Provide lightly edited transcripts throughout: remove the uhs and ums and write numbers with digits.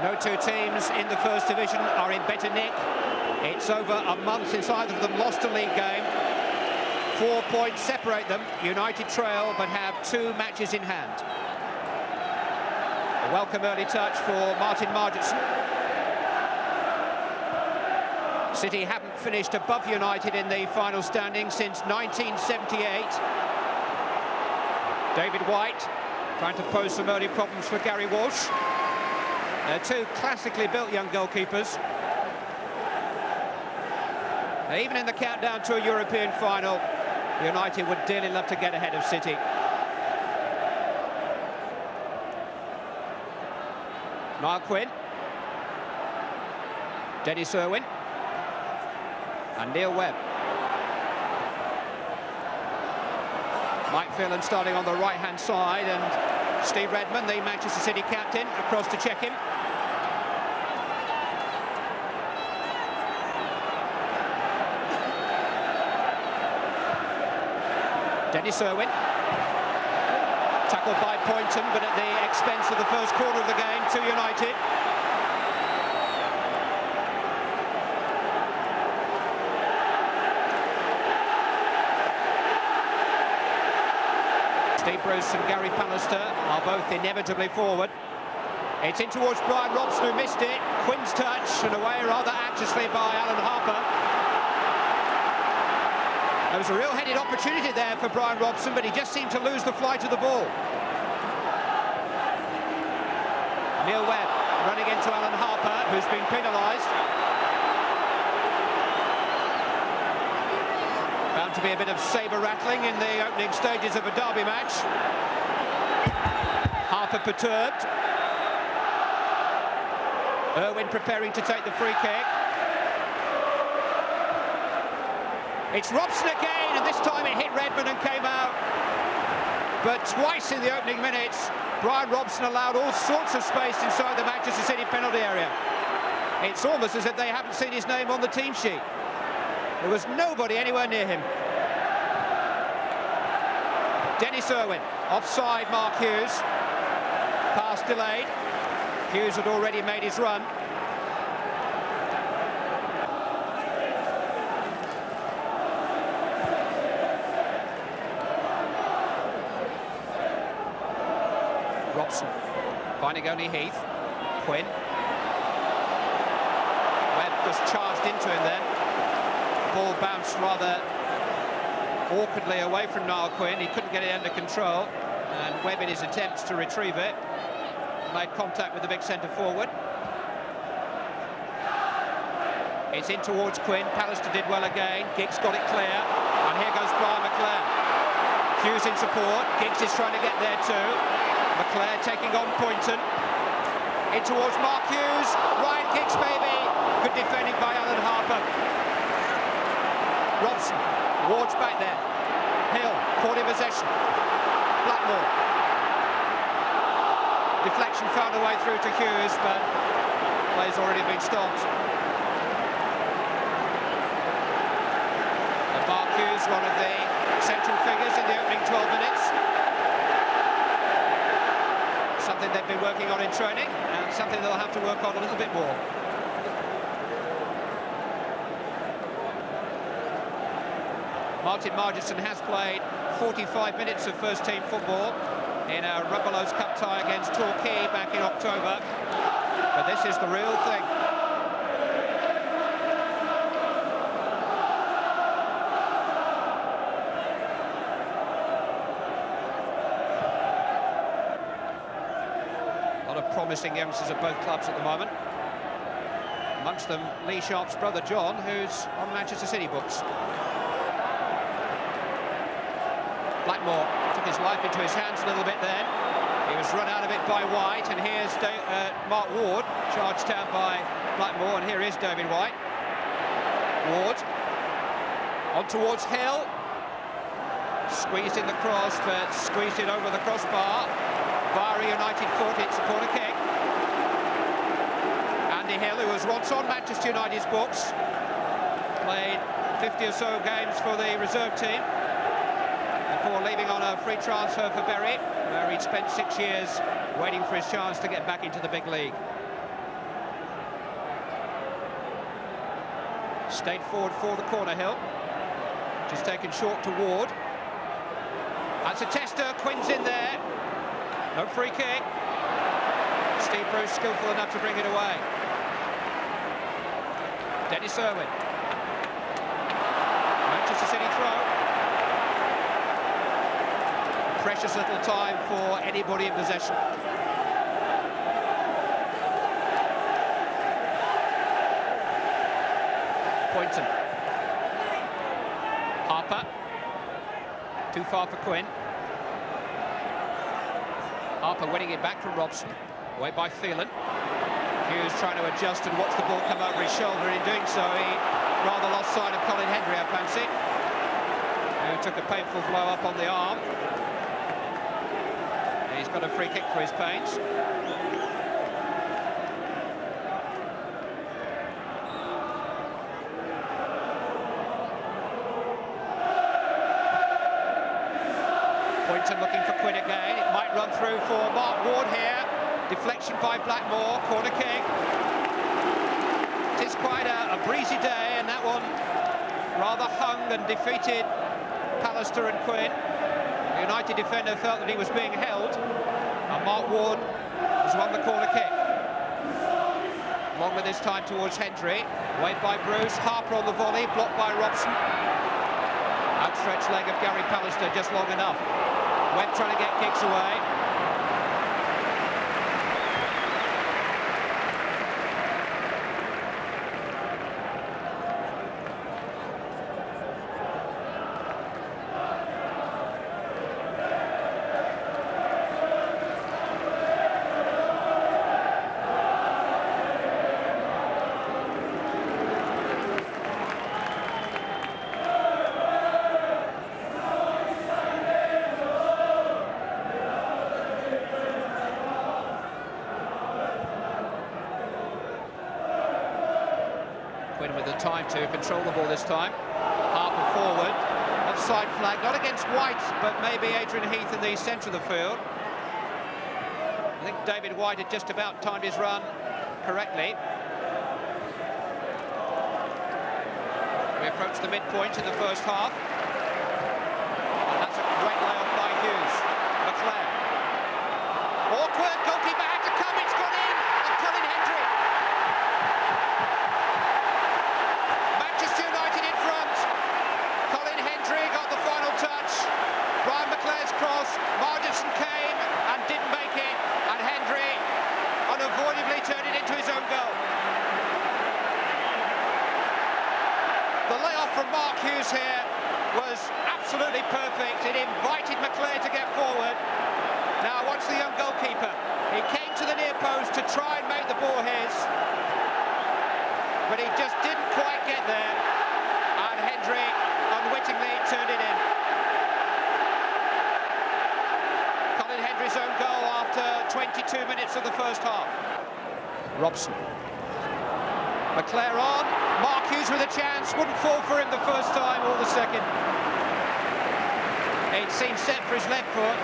No two teams in the First Division are in better nick. It's over a month since either of them lost a league game. 4 points separate them. United trail but have 2 matches in hand. A welcome early touch for Martin Margetson. City haven't finished above United in the final standing since 1978. David White trying to pose some early problems for Gary Walsh. They're 2 classically built young goalkeepers. Even in the countdown to a European final, United would dearly love to get ahead of City. Niall Quinn, Dennis Irwin, and Neil Webb. Mike Phelan starting on the right-hand side, and Steve Redmond, the Manchester City captain, across to check him. Dennis Irwin, tackled by Poynton, but at the expense of the first quarter of the game to United. Steve Bruce and Gary Pallister are both inevitably forward. It's in towards Brian Robson, who missed it. Quinn's touch, and away rather anxiously by Alan Harper. There was a real headed opportunity there for Brian Robson, but he just seemed to lose the flight of the ball. Neil Webb running into Alan Harper, who's been penalised. Bound to be a bit of sabre rattling in the opening stages of a derby match. Harper perturbed. Irwin preparing to take the free kick. It's Robson again, and this time it hit Redmond and came out. But twice in the opening minutes, Brian Robson allowed all sorts of space inside the Manchester City penalty area. It's almost as if they haven't seen his name on the team sheet. There was nobody anywhere near him. Dennis Irwin, offside Mark Hughes. Pass delayed. Hughes had already made his run. Robson finding only Heath. Quinn. Webb just charged into him then. The ball bounced rather awkwardly away from Niall Quinn. He couldn't get it under control, and Webb, in his attempts to retrieve it, made contact with the big centre forward. It's in towards Quinn. Pallister did well again. Giggs got it clear, and here goes Brian McClair. Hughes in support. Giggs is trying to get there too. McClair taking on Poynton. In towards Mark Hughes. Ryan Giggs maybe. Good defending by Alan Harper. Robson. Ward's back there. Hill caught in possession. Blackmore. Deflection found a way through to Hughes, but play's already been stopped. And Mark Hughes, one of the central figures in the opening 12 minutes. Something they've been working on in training, and something they'll have to work on a little bit more. Martin Margetson has played 45 minutes of first-team football in a Rumbelows Cup tie against Torquay back in October. But this is the real thing. A lot of promising youngsters at both clubs at the moment. Amongst them, Lee Sharp's brother John, who's on Manchester City books. Blackmore took his life into his hands a little bit then. He was run out of it by White, and here's Mark Ward, charged down by Blackmore, and here is David White. Ward, on towards Hill. Squeezed in the cross, but squeezed it over the crossbar. Via United foot, it's a corner kick. Andy Hill, who was once on Manchester United's books, played 50 or so games for the reserve team before leaving on a free transfer for Bury, where he'd spent 6 years waiting for his chance to get back into the big league. Stayed forward for the corner, Hill. Which is taken short to Ward. That's a tester, Quinn's in there. No free kick. Steve Bruce skillful enough to bring it away. Dennis Irwin. Manchester City throw. Precious little time for anybody in possession. Poynton. Harper. Too far for Quinn. Harper winning it back from Robson. Away by Phelan. Hughes trying to adjust and watch the ball come over his shoulder. In doing so, he rather lost sight of Colin Hendry, I fancy. Who took a painful blow up on the arm. He's got a free kick for his pains. Poynton looking for Quinn again. It might run through for Mark Ward here. Deflection by Blackmore, corner kick. It is quite a breezy day, and that one rather hung and defeated Pallister and Quinn. The United defender felt that he was being held, and Mark Ward has won the corner kick. Longer this time towards Hendry. Away by Bruce, Harper on the volley, blocked by Robson. Outstretched leg of Gary Pallister just long enough. Webb trying to get kicks away. Quinn with the time to control the ball this time. Harper forward. Offside flag, not against White, but maybe Adrian Heath in the centre of the field. I think David White had just about timed his run correctly. We approach the midpoint in the first half. And that's a great layoff by Hughes. McClair. Awkward, goalkeeper had to come, it's gone in! Of Colin Hendry. Manchester United in front. Colin Hendry got the final touch. Brian McClair's cross. Marginson came and didn't make it. And Hendry unavoidably turned it into his own goal. The layoff from Mark Hughes here was absolutely perfect. It invited McClair to get forward. Now watch the young goalkeeper. He came to the near post to try and make the ball his, but he just didn't quite get there, and Hendry unwittingly turned it in. Colin Hendry's own goal after 22 minutes of the first half. Robson. McClair on. Mark Hughes with a chance. Wouldn't fall for him the first time or the second. It seemed set for his left foot,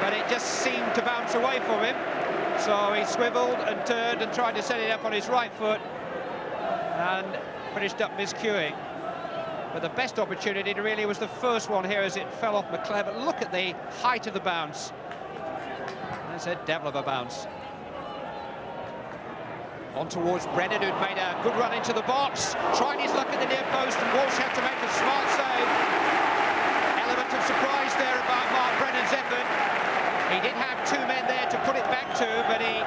but it just seemed to bounce away from him. So he swiveled and turned and tried to set it up on his right foot and finished up miscuing. But the best opportunity really was the first one here as it fell off McClair. But look at the height of the bounce. That's a devil of a bounce. On towards Brennan, who'd made a good run into the box. Tried his luck at the near post, and Walsh had to make a smart save. Element of surprise there about Mark Brennan's effort. He did have two men there to put it back to, but he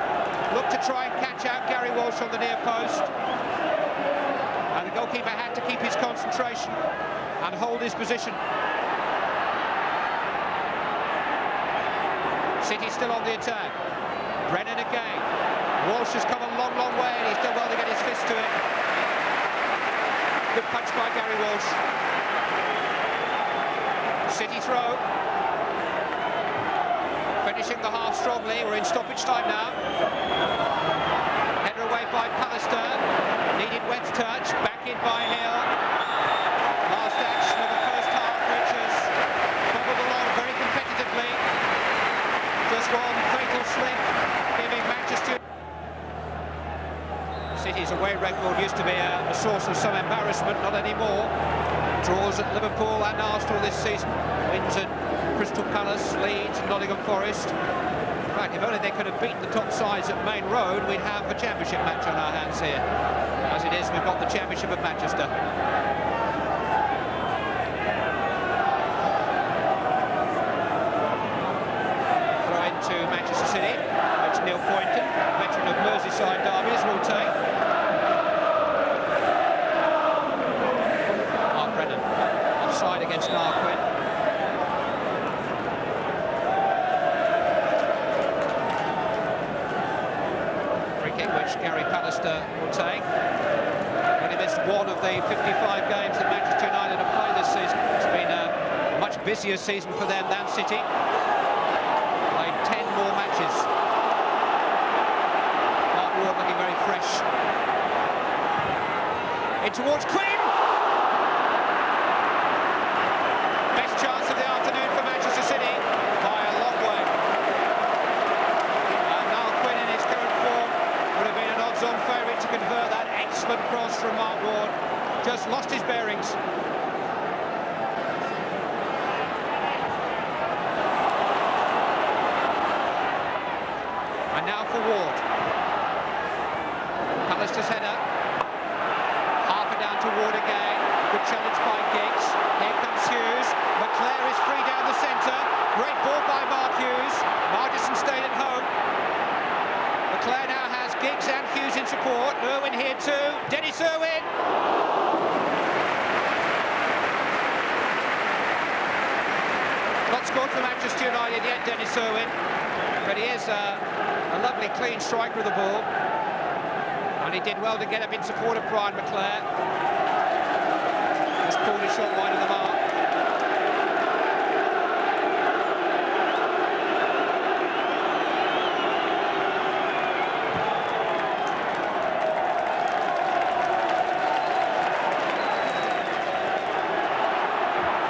looked to try and catch out Gary Walsh on the near post. And the goalkeeper had to keep his concentration and hold his position. City still on the attack. Brennan again. Walsh has come a long, long way, and he's done well to get his fist to it. Good punch by Gary Walsh. City throw. Finishing the half strongly. We're in stoppage time now. Header away by Pallister. Needed Webb's touch. Back in by Hill. Last action of the first half, which has bubbled along very competitively. Just one fatal slip, giving Manchester City's away record used to be a source of some embarrassment, not anymore. Draws at Liverpool and Arsenal this season. Wins at Crystal Palace, Leeds and Nottingham Forest. In fact, if only they could have beaten the top sides at Main Road, we'd have a championship match on our hands here. As it is, we've got the Championship of Manchester. Throw into Manchester City, which Neil Poynton, veteran of Merseyside derbies, will take. Mark Brennan, offside against Marquin. Free kick which Gary Pallister will take. Only missed one of the 55 games that Manchester United have played this season. It's been a much busier season for them than City. Played 10 more matches. Mark Ward looking very fresh. In towards Quinn. Best chance of the afternoon for Manchester City by a long way. And now Quinn in his current form would have been an odds-on favourite to convert that excellent cross from Mark Ward. Just lost his bearings. And now for Ward. Pallister's header. Harper down to Ward again. Good challenge by Giggs. Here comes Hughes. McClare is free down the centre. Great ball by Mark Hughes. Margison stayed at home. McClare now has Giggs and Hughes in support. Irwin here too. Dennis Irwin. Not scored for Manchester United yet, Dennis Irwin. But he is a lovely clean striker of the ball. And he did well to get up in support of Brian McClare. Just pulled his shot wide of the mark.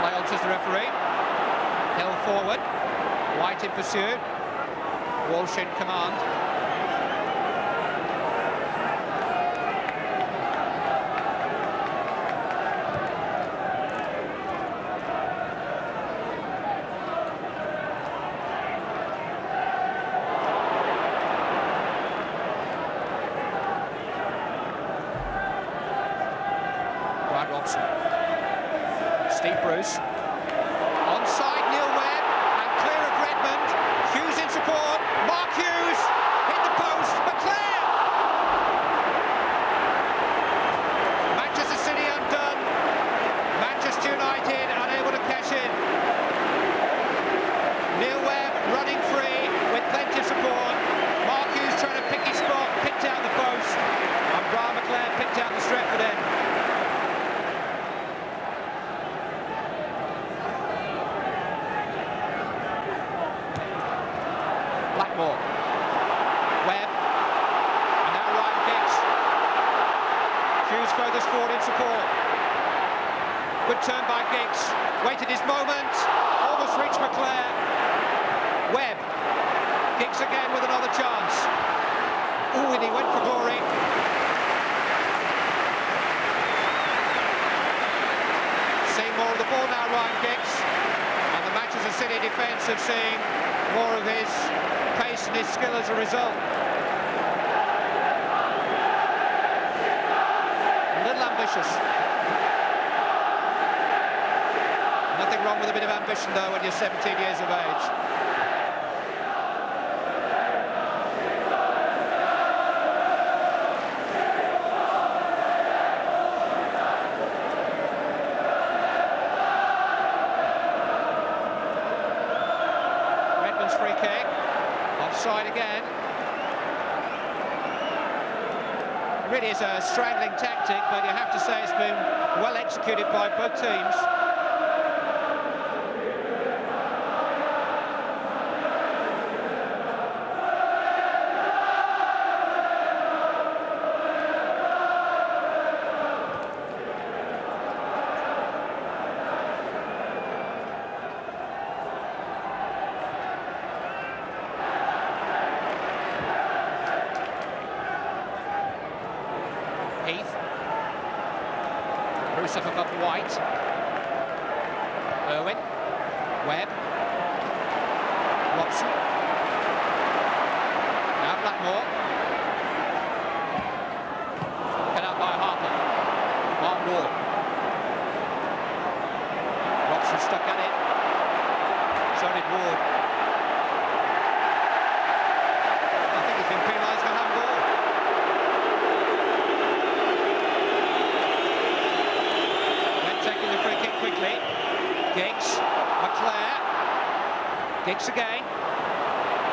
Play on, says the referee. Hill forward. White in pursuit. Walsh in command. Brian Robson. Steve Bruce. Onside, Neil Webb, and clear of Redmond. Hughes in support. Mark Hughes hit the post. McClare. Manchester City undone. Manchester United unable to cash in. Neil Webb running free with plenty of support. Mark Hughes trying to pick his spot, picked out the post, and Brian McClare picked out the Stretford end. Blackmore. Webb. And now Ryan Giggs. Hughes furthers forward in support. Good turn by Giggs. Waited his moment. Almost reached McClare. Webb. Giggs again with another chance. Ooh, and he went for glory. Seeing more of the ball now, Ryan Giggs. And the Manchester City defence have seen more of his pace and his skill as a result. A little ambitious. Nothing wrong with a bit of ambition though when you're 17 years of age. Redmond's free kick. Offside again. It really is a strangling tactic, but you have to say it's been well executed by both teams. Bruce up above White. Irwin. Webb. Robson. Now Blackmore. Cut out by Harper. Mark Ward. Robson stuck at it. So did Ward. I think he's been penalised for handball. Then taking the free kick quickly. Giggs. McClare. Giggs again.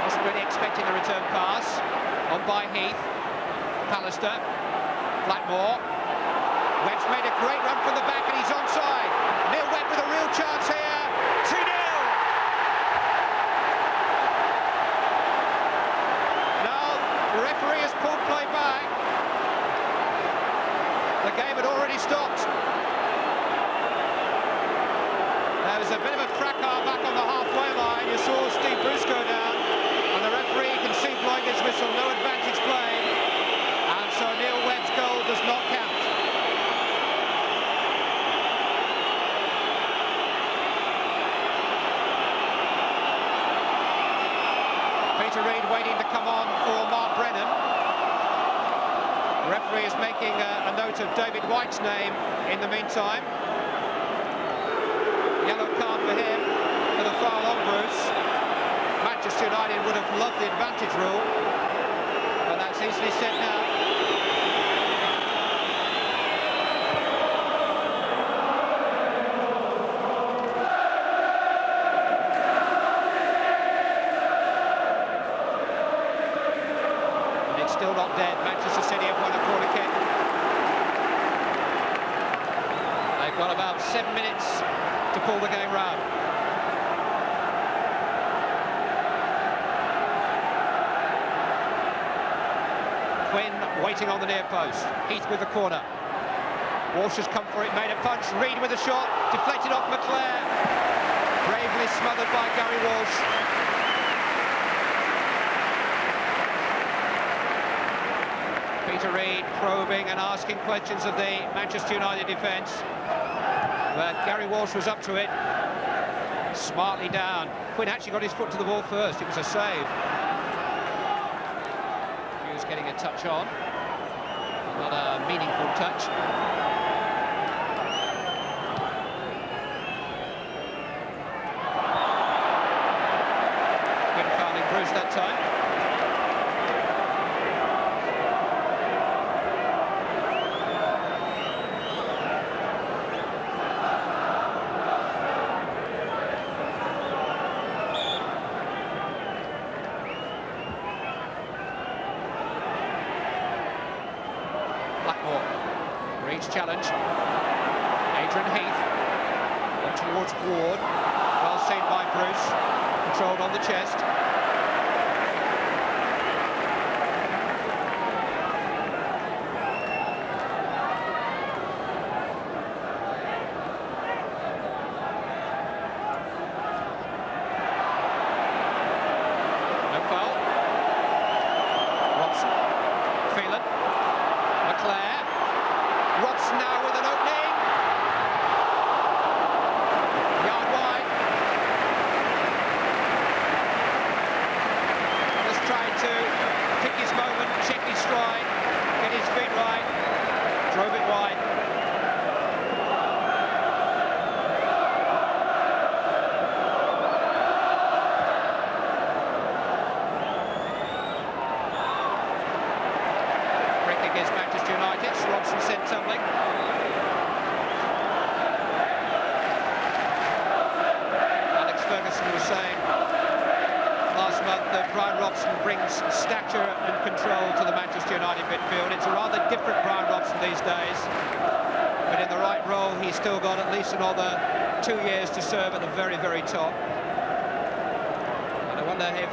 Wasn't really expecting the return pass. On by Heath. Pallister. Blackmore. Webb's made a great run from the back and he's onside. Neil Webb with a real chance here. 2-0. Now the referee has pulled play back. The game had already stopped. There was a bit of a fracas back on the halfway line. You saw Steve Bruce go down, and the referee can see blowing his whistle, no advantage played, and so Neil Webb's goal does not count. Peter Reid waiting to come on for Mark Brennan. The referee is making a note of David White's name in the meantime. Yellow card for him for the foul on Bruce. Manchester United would have loved the advantage rule, but that's easily said now. And it's still not dead. Manchester City have won a corner kick. They've got about 7 minutes to pull the game round. Quinn waiting on the near post. Heath with the corner. Walsh has come for it, made a punch. Reid with a shot, deflected off McClare. Bravely smothered by Gary Walsh. Peter Reid probing and asking questions of the Manchester United defence. But Gary Walsh was up to it, smartly down. Quinn actually got his foot to the ball first. It was a save. He was getting a touch on, not a meaningful touch. Quinn fouling Bruce that time. Reid's challenge. Adrian Heath on towards Ward. Well seen by Bruce. Controlled on the chest. No foul. Robson. Phelan. McClare. Robson now with an opening. Yard wide. Just trying to pick his moment, check his stride, get his feet right. Drove it wide. Free kick against Manchester United. Robson sent tumbling. Alex Ferguson was saying last month that Brian Robson brings stature and control to the Manchester United midfield. It's a rather different Brian Robson these days, but in the right role he's still got at least another 2 years to serve at the very, very top. And I wonder if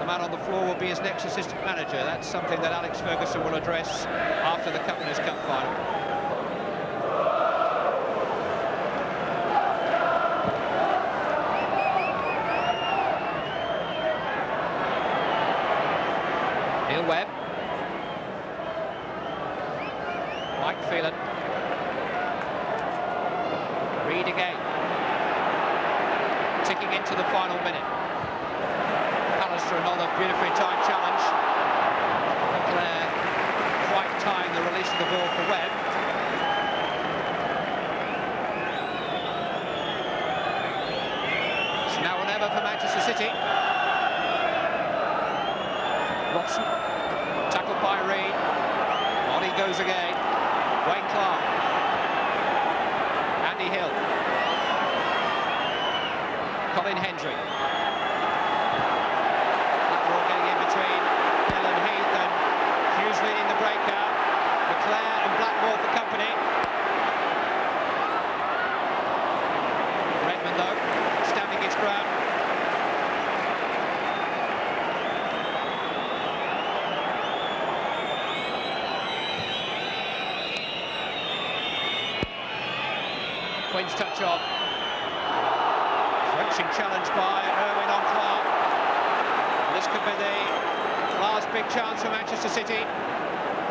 the man on the floor will be his next assistant manager. That's something that Alex Ferguson will address after the Cup Winners' Cup final. Neil Webb. Mike Phelan. Reed again. Ticking into the final minute. Pallister, another beautifully timed challenge. Leclerc quite tying the release of the ball for Webb. It's now or never for Manchester City. Watson, tackled by Reed. On he goes again. Wayne Clark. Andy Hill. Colin Hendry. Blackmore getting in between Hill and Heath, and Hughes leading the breakout. Leclerc and Blackmore for company. Redmond, though, standing his ground. Quinn's touch on. Crunching challenge by Irwin on Clark. This could be the last big chance for Manchester City.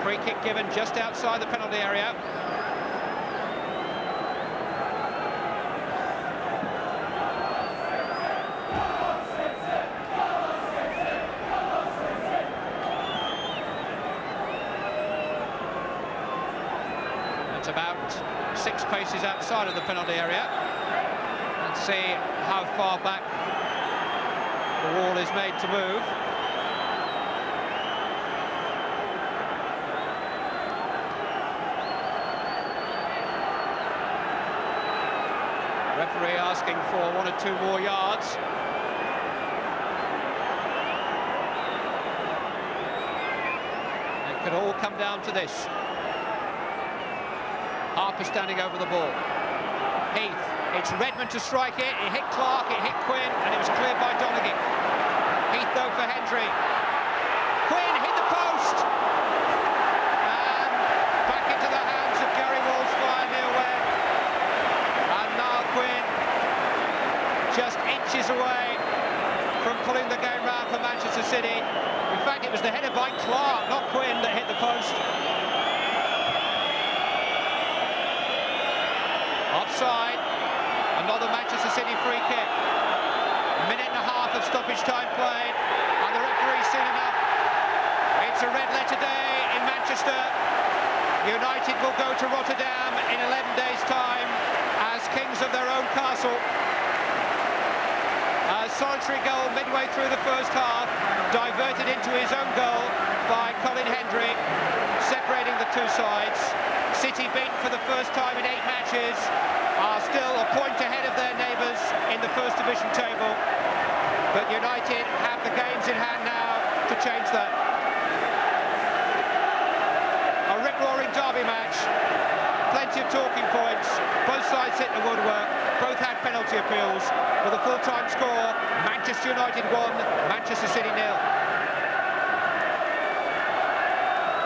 Free kick given just outside the penalty area. It's about 6 paces outside of the penalty area. Let's see how far back the wall is made to move. Referee asking for 1 or 2 more yards. It could all come down to this. Harper standing over the ball. Heath, it's Redmond to strike it. It hit Clark, it hit Quinn, and it was cleared by Donegan. Heath, though, for Hendry. Quinn hit the post. And back into the hands of Gary Walsh via Neil Webb. And now Quinn just inches away from pulling the game round for Manchester City. In fact, it was the header by Clark, not Quinn, that hit the post. Offside, another Manchester City free kick. A minute and a half of stoppage time played, and the referee's seen enough. It's a red letter day in Manchester. United will go to Rotterdam in 11 days' time as kings of their own castle. A solitary goal midway through the first half, diverted into his own goal by Colin Hendry, separating the two sides. City beaten for the first time in 8 matches, are still a point ahead of their neighbours in the First Division table. But United have the games in hand now to change that. A rip-roaring derby match, plenty of talking points, both sides hit the woodwork, both had penalty appeals. With a full-time score, Manchester United 1, Manchester City 0.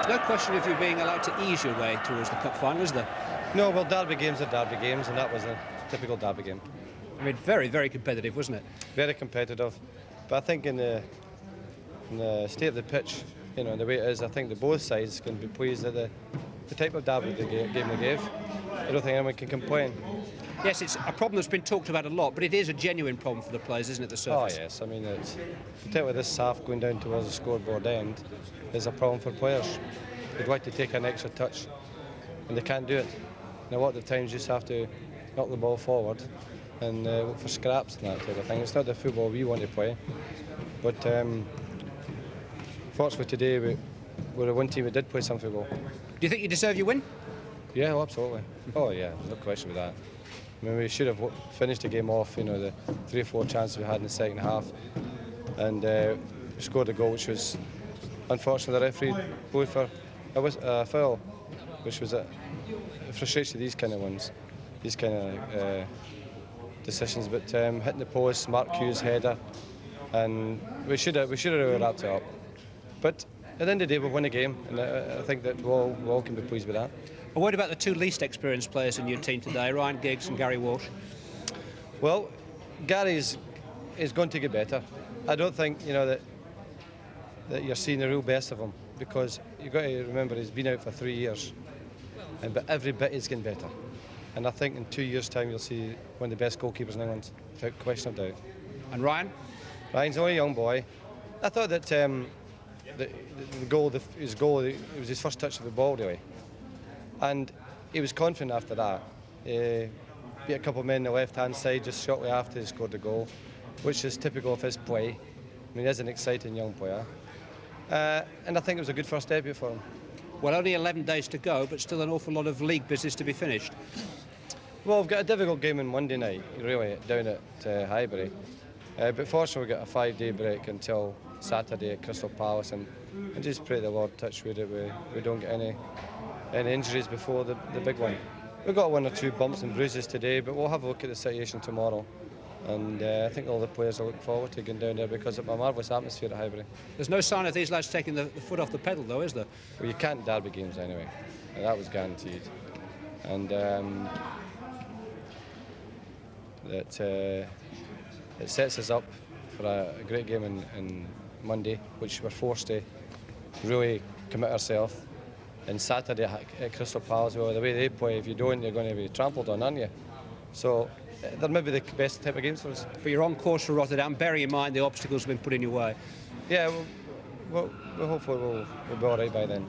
No question of you being allowed to ease your way towards the cup final, is there? No, well, derby games are derby games, and that was a typical derby game. I mean, very, very competitive, wasn't it? Very competitive, but I think in the state of the pitch, you know, the way it is, I think that both sides can be pleased at the type of derby game they gave. I don't think anyone can complain. Yes, it's a problem that's been talked about a lot, but it is a genuine problem for the players, isn't it, the surface? Oh, yes. I mean, it's, particularly this half going down towards the scoreboard end is a problem for players. They'd like to take an extra touch, and they can't do it. And a lot of the times you just have to knock the ball forward and look for scraps and that type of thing. It's not the football we want to play. But fortunately today, we're a one team that did play some football. Do you think you deserve your win? Yeah, absolutely. Oh, yeah, no question with that. I mean, we should have finished the game off, you know, the 3 or 4 chances we had in the second half, and we scored a goal, which was, unfortunately, the referee blew for a foul, which was a frustration. These kind of ones, these kind of decisions. But hitting the post, Mark Hughes' header, and we should have really wrapped it up. But at the end of the day, we'll win the game, and I think that we all can be pleased with that. Well, what about the 2 least experienced players in your team today, Ryan Giggs and Gary Walsh? Well, Gary is going to get better. I don't think, you know, that you're seeing the real best of him, because you've got to remember he's been out for 3 years, but every bit is getting better. And I think in 2 years' time you'll see one of the best goalkeepers in England, without question of doubt. And Ryan? Ryan's only a young boy. I thought that the goal, his goal, it was his first touch of the ball really, and he was confident after that. Beat a couple of men on the left-hand side just shortly after he scored the goal, which is typical of his play. I mean, he is an exciting young player, and I think it was a good first debut for him. Well, only 11 days to go, but still an awful lot of league business to be finished. Well, we've got a difficult game on Monday night, really, down at Highbury. But fortunately, we've got a 5-day break until Saturday at Crystal Palace, and just pray the Lord, touch wood, that we don't get any injuries before the big one. We've got 1 or 2 bumps and bruises today, but we'll have a look at the situation tomorrow. And I think all the players are looking forward to going down there because of a marvellous atmosphere at Highbury. There's no sign of these lads taking the foot off the pedal, though, is there? Well, you can't derby games anyway. That was guaranteed. And it sets us up for a great game on Monday, which we're forced to really commit ourselves. And Saturday at Crystal Palace, well, the way they play, if you don't, you're going to be trampled on, aren't you? So they're maybe the best type of games for us. But you're on course for Rotterdam, bearing in mind the obstacles have been put in your way. Yeah, well hopefully we'll be all right by then.